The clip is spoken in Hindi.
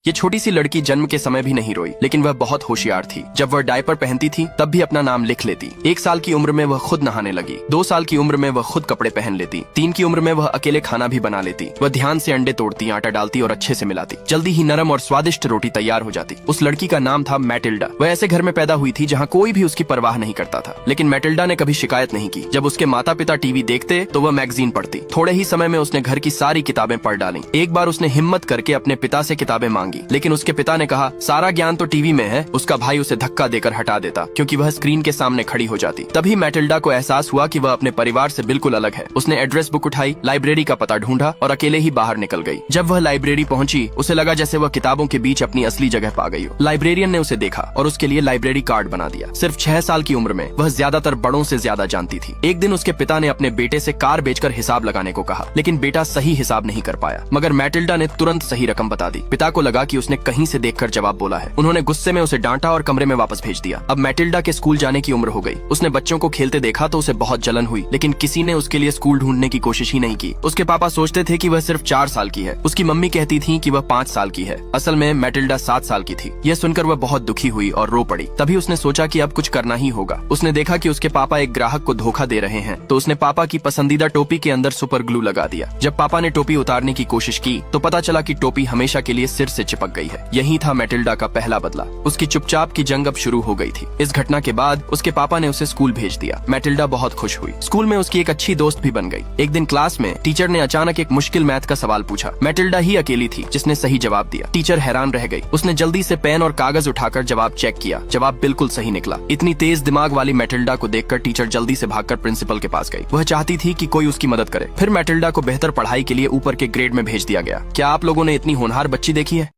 ये छोटी सी लड़की जन्म के समय भी नहीं रोई, लेकिन वह बहुत होशियार थी। जब वह डायपर पहनती थी तब भी अपना नाम लिख लेती। 1 साल की उम्र में वह खुद नहाने लगी। 2 साल की उम्र में वह खुद कपड़े पहन लेती। 3 की उम्र में वह अकेले खाना भी बना लेती। वह ध्यान से अंडे तोड़ती, आटा डालती और अच्छे से मिलाती। जल्दी ही नरम और स्वादिष्ट रोटी तैयार हो जाती। उस लड़की का नाम था मैटिल्डा। वह ऐसे घर में पैदा हुई थी जहाँ कोई भी उसकी परवाह नहीं करता था, लेकिन मैटिल्डा ने कभी शिकायत नहीं की। जब उसके माता पिता टीवी देखते तो वह मैगजीन पढ़ती। थोड़े ही समय में उसने घर की सारी किताबें पढ़ डाली। एक बार उसने हिम्मत करके अपने पिता से किताबें मांगी, लेकिन उसके पिता ने कहा सारा ज्ञान तो टीवी में है। उसका भाई उसे धक्का देकर हटा देता, क्योंकि वह स्क्रीन के सामने खड़ी हो जाती। तभी मैटिल्डा को एहसास हुआ कि वह अपने परिवार से बिल्कुल अलग है। उसने एड्रेस बुक उठाई, लाइब्रेरी का पता ढूंढा और अकेले ही बाहर निकल गई। जब वह लाइब्रेरी पहुंची, उसे लगा जैसे वह किताबों के बीच अपनी असली जगह पा गई हो। लाइब्रेरियन ने उसे देखा और उसके लिए लाइब्रेरी कार्ड बना दिया। सिर्फ 6 साल की उम्र में वह ज्यादातर बड़ों से ज्यादा जानती थी। एक दिन उसके पिता ने अपने बेटे से कार बेचकर हिसाब लगाने को कहा, लेकिन बेटा सही हिसाब नहीं कर पाया। मगर मैटिल्डा ने तुरंत सही रकम बता दी। पिता को लगा कि उसने कहीं से देखकर जवाब बोला है। उन्होंने गुस्से में उसे डांटा और कमरे में वापस भेज दिया। अब मैटिल्डा के स्कूल जाने की उम्र हो गई। उसने बच्चों को खेलते देखा तो उसे बहुत जलन हुई, लेकिन किसी ने उसके लिए स्कूल ढूंढने की कोशिश ही नहीं की। उसके पापा सोचते थे कि वह सिर्फ 4 साल की है। उसकी मम्मी कहती थी कि वह 5 साल की है। असल में मैटिल्डा 7 साल की थी। यह सुनकर वह बहुत दुखी हुई और रो पड़ी। तभी उसने सोचा कि अब कुछ करना ही होगा। उसने देखा कि उसके पापा एक ग्राहक को धोखा दे रहे हैं, तो उसने पापा की पसंदीदा टोपी के अंदर सुपर ग्लू लगा दिया। जब पापा ने टोपी उतारने की कोशिश की तो पता चला कि टोपी हमेशा के लिए सिर से चिपक गई है। यही था मैटिल्डा का पहला बदला। उसकी चुपचाप की जंग अब शुरू हो गई थी। इस घटना के बाद उसके पापा ने उसे स्कूल भेज दिया। मैटिल्डा बहुत खुश हुई। स्कूल में उसकी एक अच्छी दोस्त भी बन गई। एक दिन क्लास में टीचर ने अचानक एक मुश्किल मैथ का सवाल पूछा। मैटिल्डा ही अकेली थी जिसने सही जवाब दिया। टीचर हैरान रह गई। उसने जल्दी से पेन और कागज उठाकर जवाब चेक किया। जवाब बिल्कुल सही निकला। इतनी तेज दिमाग वाली मैटिल्डा को देखकर टीचर जल्दी से भागकर प्रिंसिपल के पास गई। वह चाहती थी कि कोई उसकी मदद करे। फिर मैटिल्डा को बेहतर पढ़ाई के लिए ऊपर के ग्रेड में भेज दिया गया। क्या आप लोगों ने इतनी होनहार बच्ची देखी है?